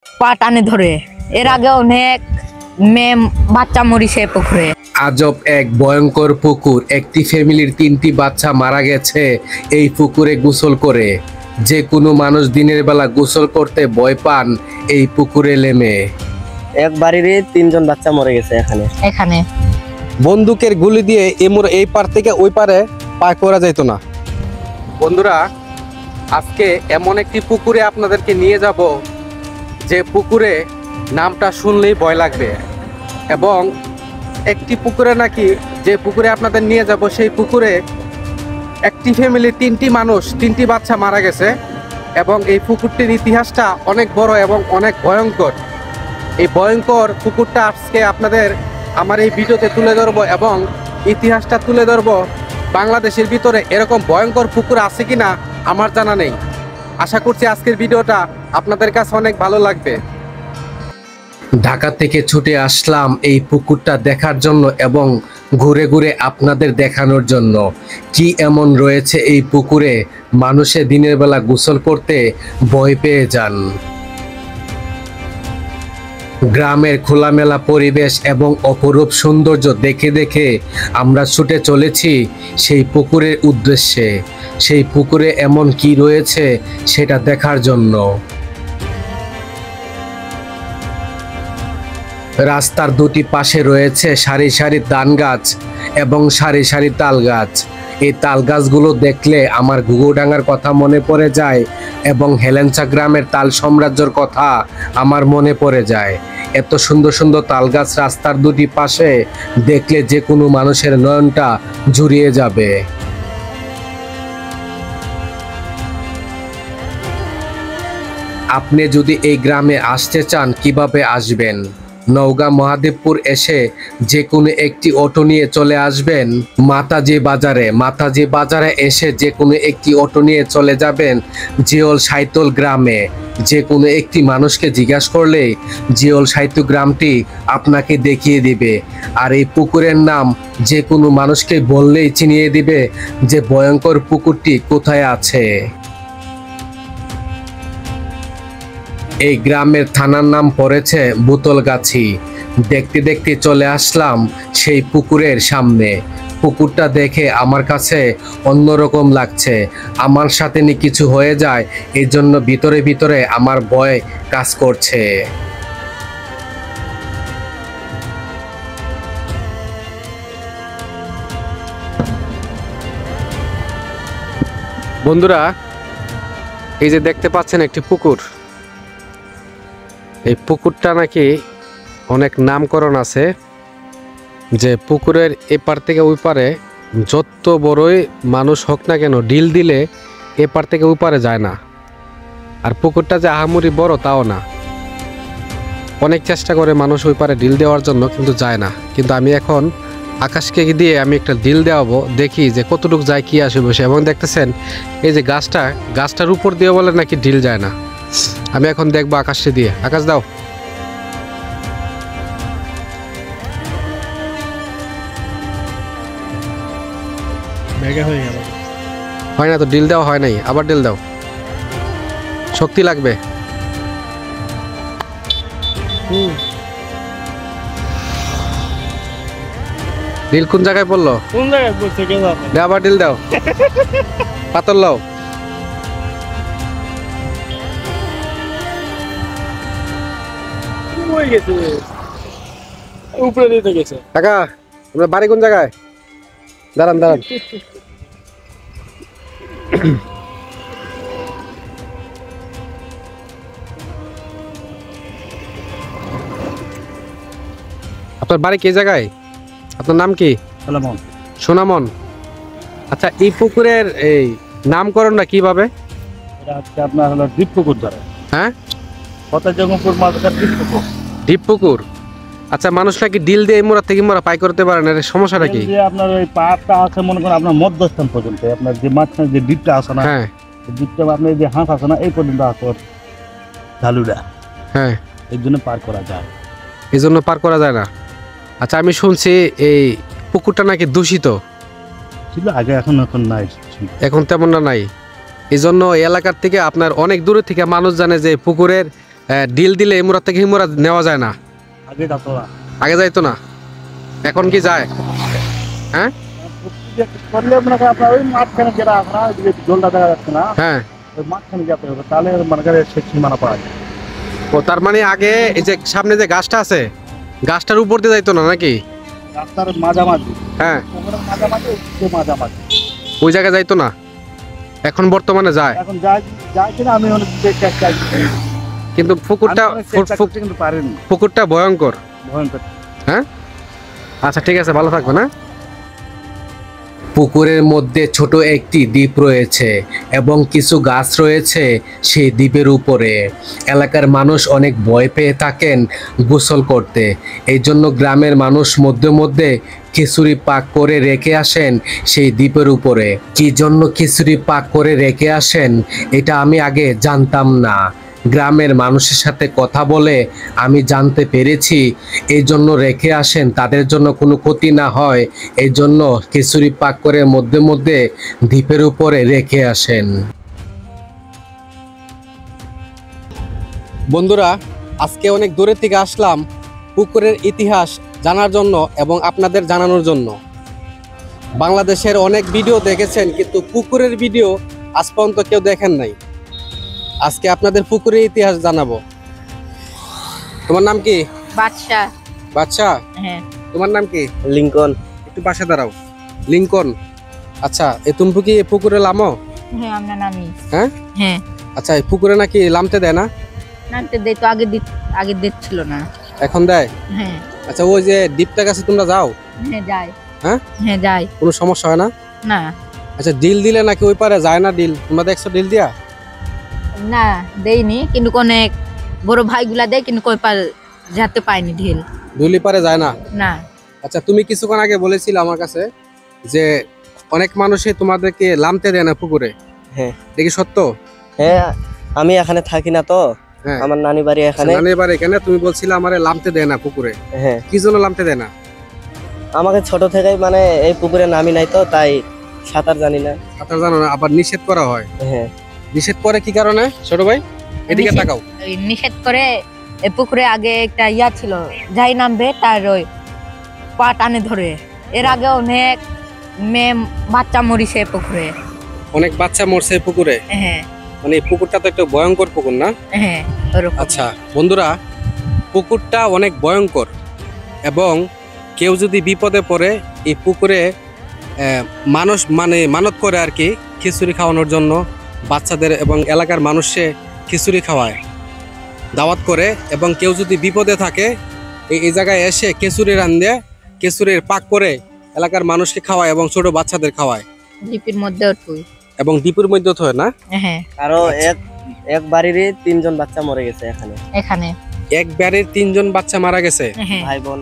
পা টানে ধরে। এর আগে অনেক মেয়ে বাচ্চা মরিছে পুকুরে। আজব এক ভয়ঙ্কর পুকুর, একটি ফ্যামিলির 3টি বাচ্চা মারা গেছে এই পুকুরে গোসল করে। যে কোনো মানুষ দিনের বেলা গোসল করতে ভয় পান এই পুকুরে নেমে। এক বাড়িরই 3জন বাচ্চা মরে গেছে এখানে। বন্দুকের গুলি দিয়ে এই পার থেকে ওই পারে পার করা যেত না। বন্ধুরা, আজকে এমন একটি পুকুরে আপনাদেরকে নিয়ে যাব যে পুকুরে নামটা শুনলেই ভয় লাগবে। এবং একটি পুকুরে নাকি, যে পুকুরে আপনাদের নিয়ে যাব সেই পুকুরে একটি ফ্যামিলি 3টি মানুষ 3টি বাচ্চা মারা গেছে। এবং এই পুকুরটির ইতিহাসটা অনেক বড় এবং অনেক ভয়ঙ্কর। এই ভয়ঙ্কর পুকুরটা আজকে আপনাদের আমার এই ভিডিওতে তুলে ধরবো এবং ইতিহাসটা তুলে ধরবো। বাংলাদেশের ভিতরে এরকম ভয়ঙ্কর পুকুর আছে কিনা আমার জানা নেই। আশা করছি আজকের ভিডিওটা আপনাদের কাছে অনেক ভালো লাগবে। ঢাকা থেকে ছুটে আসলাম এই পুকুরটা দেখার জন্য এবং ঘুরে ঘুরে আপনাদের দেখানোর জন্য কি এমন রয়েছে এই পুকুরে মানুষে দিনের বেলা গোসল করতে ভয় পেয়ে যান। গ্রামের খোলামেলা পরিবেশ এবং অপরূপ সৌন্দর্য দেখে দেখে আমরা ছুটে চলেছি সেই পুকুরের উদ্দেশ্যে। সেই পুকুরে এমন কি রয়েছে সেটা দেখার জন্য। রাস্তার দুটি পাশে রয়েছে সারি সারি ধান গাছ এবং সারি সারি তাল গাছ। এই তাল গাছগুলো দেখলে আমার ঘুঘুডাঙ্গার কথা মনে পড়ে যায় এবং হেলেঞ্চা গ্রামের তাল সাম্রাজ্যের কথা আমার মনে পড়ে যায়। এত সুন্দর সুন্দর তাল গাছ রাস্তার দুটি পাশে দেখলে যে কোনো মানুষের নয়নটা জুড়িয়ে যাবে। আপনি যদি এই গ্রামে আসতে চান কিভাবে আসবেন? নওগাঁ মহাদেবপুর এসে যে কোনো একটি অটো নিয়ে চলে আসবেন মাতাজি বাজারে এসে যে কোনো একটি অটো নিয়ে চলে যাবেন জিওল সাইতল গ্রামে। যে কোনো একটি মানুষকে জিজ্ঞাসা করলে জিওল সাইতল গ্রামটি আপনাকে দেখিয়ে দিবে। আর এই পুকুরের নাম যে কোনো মানুষকে বললেই চিনিয়ে দিবে যে ভয়ঙ্কর পুকুরটি কোথায় আছে। এই গ্রামের থানার নাম পড়েছে বোতলগাছি। দেখতে দেখতে চলে আসলাম সেই পুকুরের সামনে। পুকুরটা দেখে আমার কাছে অন্যরকম লাগছে। আমার সাথে নিয়ে কিছু হয়ে যায় এই জন্য ভিতরে ভিতরে আমার ভয় কাজ করছে। বন্ধুরা, এই যে দেখতে পাচ্ছেন একটি পুকুর। এই পুকুরটা নাকি অনেক নামকরণ আছে, যে পুকুরের এপার থেকে ওই পারে যত বড়ই মানুষ হোক না কেন ডিল দিলে এপার থেকে ওই পারে যায় না। আর পুকুরটা যে আহামরি বড় তাও না। অনেক চেষ্টা করে মানুষ ওই পারে ডিল দেওয়ার জন্য, কিন্তু যায় না। কিন্তু আমি এখন আকাশকে দিয়ে আমি একটা ডিল দেওয়াবো, দেখি যে কতটুকু যায় কি আসে বসে। এবং দেখতেছেন এই যে গাছটার উপর দিয়ে বলে নাকি ডিল যায় না। আমি এখন দেখবো আকাশে দিয়ে। আকাশ দাও। হয় না তো, ডিল দেওয়া হয় নাই, আবার ডিল দাও। শক্তি লাগবে। ডিল কোন জায়গায় পড়লো? আবার ডিল দাও। পাতল লাও। কাকা, আপনার বাড়ি কোন জায়গায়? দাঁড়ান। আপনার বাড়ি কে জায়গায়? আপনার নাম কি? সোনামন। আচ্ছা, এই পুকুরের এই নামকরণটা কিভাবে? আপনার হলো ডিপ পুকুর ধরে। হ্যাঁ, ডিপ পুকুর। আচ্ছা, মানুষ নাকি ডিল দিয়ে মোড়া থেকে মোড়া পাই করতে পারে না, সমস্যাটা কি? আপনার ওই পাহাড়টা আছে মনে করেন আপনার মধ্যস্থান পর্যন্ত, আপনার যে মাঝখানে যে ডিপটা আছে না, হ্যাঁ, ডিপটা আপনার যে হাঁস আছে না এই পর্যন্ত আছে ঢালুটা। হ্যাঁ, এর জন্য পার করা যায়। এই জন্য পার করা যায় না। আচ্ছা, আমি শুনছি এই পুকুরটা নাকি দূষিত ছিল আগে, এখন নাই, এখন তেমনটা নাই। এই জন্য এলাকার থেকে আপনার অনেক দূরে থেকে মানুষ জানে যে পুকুরের ডিল দিলে এমুরা থেকে হিমুরা নেওয়া যায় না, আগে যাতো না। আগে যাইতো না, এখন কি যায়? হ্যাঁ করলে মনে করেন আপনার ওই মাঝখানে যেটা আপনার ওইদিকে জলটা দেখা যাচ্ছে না, হ্যাঁ। ওই মাঝখানে যেতে হবে, তাহলে মনে করেন সে সীমানা পাওয়া যায়। ও তার মানে আগে এই যে সামনে যে গাছটা আছে, গাছটার উপর দিয়ে যাইতো না নাকি? রাস্তার মাঝামাঝি, হ্যাঁ, পুকুরের মাঝামাঝি, ওই মাঝামাঝি ওই জায়গায় যাইতো না, এখন বর্তমানে যায়। এখন যায় যায় কিনা আমি অনেক চেষ্টা করছি, কিন্তু পুকুরটা আমি অনেক চেষ্টা করছি, কিন্তু পারিনি, পুকুরটা ভয়ঙ্কর। ভয়ঙ্কর। হ্যাঁ, আচ্ছা ঠিক আছে, ভালো থাকবে না? পুকুরের মধ্যে ছোট একটি দ্বীপ রয়েছে এবং কিছু গাছ রয়েছে সেই দ্বীপের উপরে। এলাকার মানুষ অনেক ভয় পেয়ে থাকেন গোসল করতে, এই জন্য গ্রামের মানুষ মধ্যে মধ্যে খিচুড়ি পাক করে রেখে আসেন সেই দ্বীপের উপরে। কি জন্য খিচুড়ি পাক করে রেখে আসেন এটা আমি আগে জানতাম না, গ্রামের মানুষের সাথে কথা বলে আমি জানতে পেরেছি এই জন্য রেখে আসেন, তাদের জন্য কোনো ক্ষতি না হয় এই জন্য খিচুড়ি পাক করে মধ্যে মধ্যে দ্বীপের উপরে রেখে আসেন। বন্ধুরা, আজকে অনেক দূরের থেকে আসলাম পুকুরের ইতিহাস জানার জন্য এবং আপনাদের জানানোর জন্য। বাংলাদেশের অনেক ভিডিও দেখেছেন, কিন্তু পুকুরের ভিডিও আজ পর্যন্ত কেউ দেখেন নাই। আজকে আপনাদের পুকুরের ইতিহাস জানাবো। তোমার নাম কি? বাদশা। বাচ্চা, হ্যাঁ। তোমার নাম কি? লিঙ্কন। একটু পাশে দাঁড়াও। লিঙ্কন। আচ্ছা, এ তুমি কি পুকুরে লামো? হ্যাঁ, আমরা নামি। হ্যাঁ হ্যাঁ, আচ্ছা, এই পুকুরে নাকি লামতে দেয় না? নামতে দেয় তো, আগে দিচ্ছিল না। এখন দেয়? হ্যাঁ। আচ্ছা, ওই যে দ্বীপটার কাছে তোমরা যাও? হ্যাঁ যায়। হ্যাঁ হ্যাঁ যায়। কোনো সমস্যা হয় না? না আচ্ছা, ডিল দিলে নাকি ওই পারে যায় না ডিল? তোমরা দেখছো ডিল দিয়া? না দেয়নি, কিন্তু অনেক বড় ভাইগুলা দেয়, কিন্তু কই পার যেতে পায়নি ঢিল। ডুলি পারে যায় না? না। আচ্ছা, তুমি কিছুক্ষণ আগে বলেছিলে আমার কাছে যে অনেক মানুষই তোমাদেরকে লামতে দেয় না পুকুরে, হ্যাঁ। দেখি সত্য? হ্যাঁ, আমি এখানে থাকি না তো, হ্যাঁ। আমার নানি বাড়ি এখানে। নানি বাড়ি এখানে, তুমি বলছিলে আমারে লামতে দেয় না পুকুরে, হ্যাঁ, কি জন্য লামতে দেয় না? আমাকে ছোট থেকেই মানে এই পুকুরে নামি নাই তো, তাই সাঁতার জানি না। সাঁতার জানো না, আবার নিষেধ করা হয়। হ্যাঁ। নিষেধ করে কি কারণে ছোট ভাই? এদিকে নিষেধ- তাকাও। ওই নিষেধ করে, এই পুকুরে আগে একটা ইয়া ছিল, যাই নামবে তার ওই পা টানে ধরে। এর আগে অনেক মেয়ে বাচ্চা মরিছে এই পুকুরে। অনেক বাচ্চা মরছে এই পুকুরে, হ্যাঁ মানে এই পুকুরটা তো একটা ভয়ঙ্কর পুকুর না? হ্যাঁ ওরকম। আচ্ছা বন্ধুরা, পুকুরটা অনেক ভয়ঙ্কর এবং কেউ যদি বিপদে পড়ে এই পুকুরে মানুষ মানে মানত করে আর কি, খিচুড়ি খাওয়ানোর জন্য বাচ্চাদের এবং এলাকার মানুষে খিচুড়ি খাওয়ায়, দাওয়াত করে। এবং কেউ যদি বিপদে থাকে এই জায়গায় এসে খিচুড়ি রান্ধে, খিচুড়ির পাক করে এলাকার মানুষকে খাওয়ায় এবং ছোট বাচ্চাদের খাওয়ায়। জিপির মধ্যে তুই। এবং দ্বীপের মধ্যে তো হয় না? হ্যাঁ আরো এক বাড়িরই 3 জন বাচ্চা মরে গেছে এখানে, এখানে। এক বাড়ির 3 জন বাচ্চা মারা গেছে। হ্যাঁ ভাই বোন।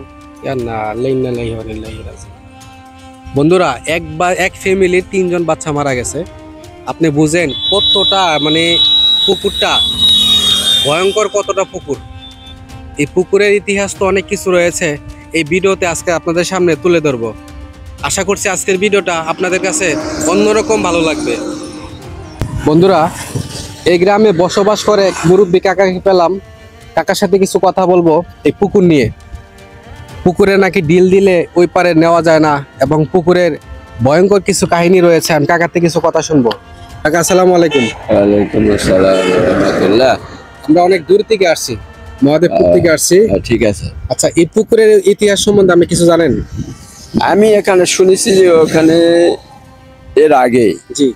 বন্ধুরা, এক ফ্যামিলির 3 জন বাচ্চা মারা গেছে। আপনি বুঝেন কতটা মানে পুকুরটা ভয়ঙ্কর, কতটা পুকুর। এই পুকুরের ইতিহাস তো অনেক কিছু রয়েছে, এই ভিডিওতে আজকে আপনাদের সামনে তুলে ধরবো। আশা করছি আজকের ভিডিওটা আপনাদের কাছে অন্যরকম ভালো লাগবে। বন্ধুরা, এই গ্রামে বসবাস করে এক মুরব্বী কাকাকে পেলাম, কাকার সাথে কিছু কথা বলবো এই পুকুর নিয়ে। পুকুরে নাকি ডিল দিলে ওই পারে নেওয়া যায় না এবং পুকুরের ভয়ঙ্কর কিছু কাহিনী রয়েছে। আমি কাকার থেকে কিছু কথা শুনবো। কাকা, আসসালামু আলাইকুম। ওয়ালাইকুম আসসালাম ওয়া রাহমাতুল্লাহ। আমরা অনেক দূর থেকে আসছি, মহাদেবপুর থেকে আসছি। ঠিক আছে, আচ্ছা, এই পুকুরের ইতিহাস সম্বন্ধে আপনি কিছু জানেন? আমি এখানে শুনেছি যে ওখানে এর আগে জি।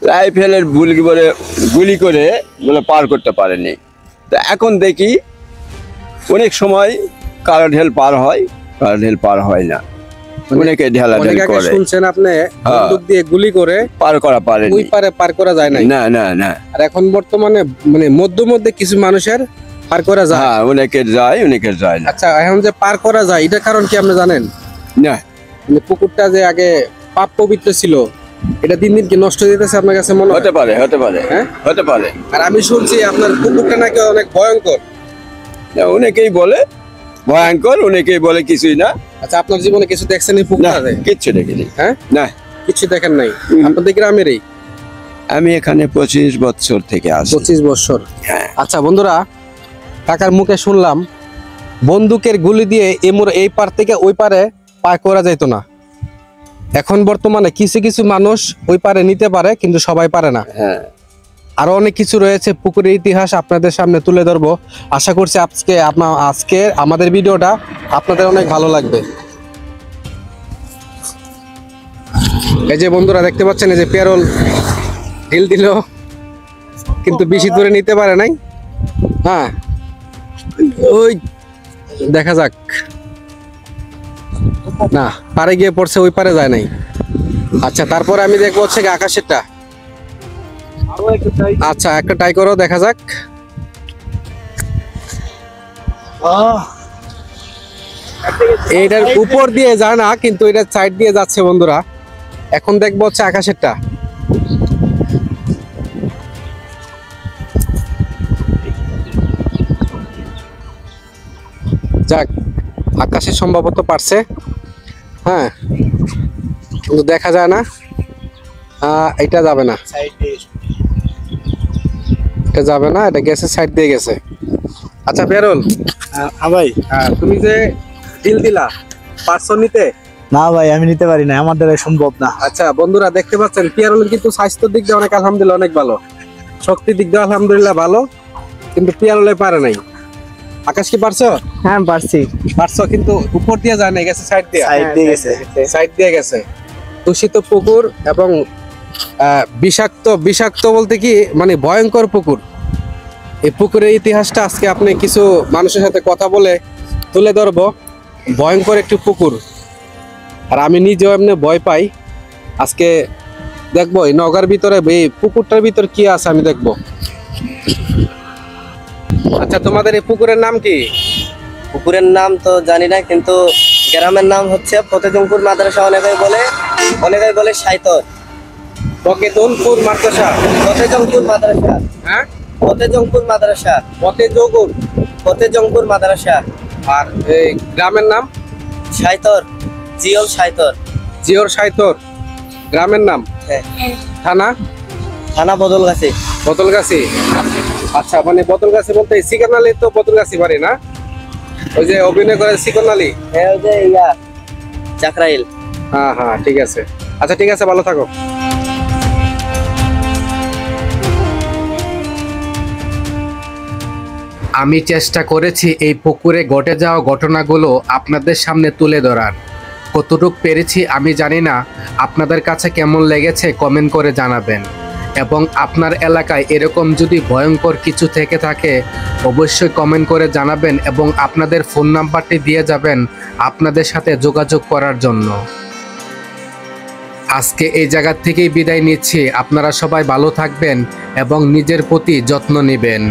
রাইফেলের গুলি করে বলে পার করতে পারেনি। তো এখন দেখি অনেক সময় কারো ঢেল পার হয়, কারো ঢেল পার হয় না, অনেকে ঢেলাঢেল অনেক আগে করে শুনছেন আপনি বন্দুক দিয়ে গুলি করে পার করা পারেনি। ওই পারে পার করা যায় না। না না না, আর এখন বর্তমানে মানে মধ্যে কিছু মানুষের পার করা যায়। হ্যাঁ, অনেকের যায়, অনেকের যায় না। আচ্ছা, এখন যে পার করা যায় এটার কারণ কি আপনি জানেন? না, মানে পুকুরটা যে আগে পাপ পবিত্র ছিল, এটা দিন দিন কি নষ্ট হয়ে যেতেছে আপনার কাছে মনে হয়? হতে পারে, হতে পারে, হ্যাঁ হতে পারে। আর আমি শুনছি আপনার পুকুরটা নাকি অনেক ভয়ঙ্কর। না, অনেকেই বলে ভয়ঙ্কর, অনেকেই বলে কিছুই না। আচ্ছা, আপনার জীবনে কিছু দেখছেন এই না, পুকুরে? কিচ্ছু দেখিনি। হ্যাঁ, না, কিছু দেখেন নাই? আপনাদের গ্রামেরই? আমি এখানে 25 বছর থেকে আসি। 25 বছর। হ্যাঁ। আচ্ছা বন্ধুরা, কাকার মুখে শুনলাম বন্দুকের গুলি দিয়ে এই পার থেকে ওই পারে পার করা যেত না। এখন বর্তমানে কিছু কিছু মানুষ ওই পারে নিতে পারে, কিন্তু সবাই পারে না। হ্যাঁ, আরো অনেক কিছু রয়েছে পুকুরের ইতিহাস আপনাদের সামনে তুলে ধরবো। আশা করছি আজকে আমাদের ভিডিওটা আপনাদের অনেক ভালো লাগবে। এই যে বন্ধুরা দেখতে পাচ্ছেন, এই যে পেরোল ঢিল দিল, কিন্তু বেশি দূরে নিতে পারে নাই। হ্যাঁ, ওই দেখা যাক। না, পারে গিয়ে পড়ছে, ওই পারে যায় নাই। আচ্ছা, তারপরে আমি দেখবো হচ্ছে কি আকাশেরটা। আচ্ছা, একটা ট্রাই করো, দেখা যাক। এইটার উপর দিয়ে যায় না, কিন্তু এটা সাইড দিয়ে যাচ্ছে বন্ধুরা। এখন দেখবো হচ্ছে আকাশেরটা। যাক, আকাশে সম্ভবত পারছে। হ্যাঁ, কিন্তু দেখা যায় না। এটা যাবে না, এটা যাবে না, এটা গেছে সাইড দিয়ে গেছে। আচ্ছা পেরুল, ভাই, তুমি যে ডিল দিলা, পারছো নিতে? না ভাই, আমি নিতে পারি না, আমার দ্বারা সম্ভব না। আচ্ছা বন্ধুরা দেখতে পাচ্ছেন, পিয়ারুলের কিন্তু স্বাস্থ্যের দিক দিয়ে অনেক আলহামদুলিল্লাহ অনেক ভালো, শক্তির দিক দিয়ে আলহামদুলিল্লাহ ভালো, কিন্তু পিয়ারুলে পারে নাই। আকাশ কি পারছো? হ্যাঁ পারছি। পারছো, কিন্তু উপর দিয়ে যায় না, গেছে সাইড দিয়ে। সাইড দিয়ে গেছে। সাইড দিয়ে গেছে। দূষিত পুকুর এবং বিষাক্ত বলতে কি মানে ভয়ঙ্কর পুকুর। এই পুকুরের ইতিহাসটা আজকে আপনি কিছু মানুষের সাথে কথা বলে তুলে ধরবো। ভয়ঙ্কর একটি পুকুর, আর আমি নিজেও এমনি ভয় পাই। আজকে দেখবো এই নগর ভিতরে, এই পুকুরটার ভিতর কি আছে আমি দেখবো। আচ্ছা, তোমাদের এই পুকুরের নাম কি? পুকুরের নাম তো জানি না, কিন্তু গ্রামের নাম হচ্ছে ফতেজংপুর মাদ্রাসা। অনেকে বলে সাইতর। ফতেজংপুর মাদ্রাসা। ফতেজংপুর মাদ্রাসা। হ্যাঁ, ফতেজংপুর মাদ্রাসা। ফতেজংপুর মাদ্রাসা। আর এই গ্রামের নাম? সাইতর, জিওল সাইতর। জিওর সাইতর গ্রামের নাম। হ্যাঁ। থানা বদলগাছি। বদলগাছি। আচ্ছা, মানে বদলগাছি বলতে চিকন আলী তো বদলগাছি বাড়ি না? ওই যে অভিনয় করে চিকন আলী। হ্যাঁ, ওই যে জাকরাইল। হ্যাঁ হ্যাঁ, ঠিক আছে। আচ্ছা ঠিক আছে, ভালো থাকো। আমি চেষ্টা করেছি এই পুকুরে ঘটে যাওয়া ঘটনাগুলো আপনাদের সামনে তুলে ধরার। কতটুক পেরেছি আমি জানি না, আপনাদের কাছে কেমন লেগেছে কমেন্ট করে জানাবেন। এবং আপনার এলাকায় এরকম যদি ভয়ঙ্কর কিছু থেকে থাকে অবশ্যই কমেন্ট করে জানাবেন, এবং আপনাদের ফোন নাম্বারটি দিয়ে যাবেন আপনাদের সাথে যোগাযোগ করার জন্য। আজকে এই জায়গা থেকেই বিদায় নিচ্ছি। আপনারা সবাই ভালো থাকবেন এবং নিজের প্রতি যত্ন নেবেন।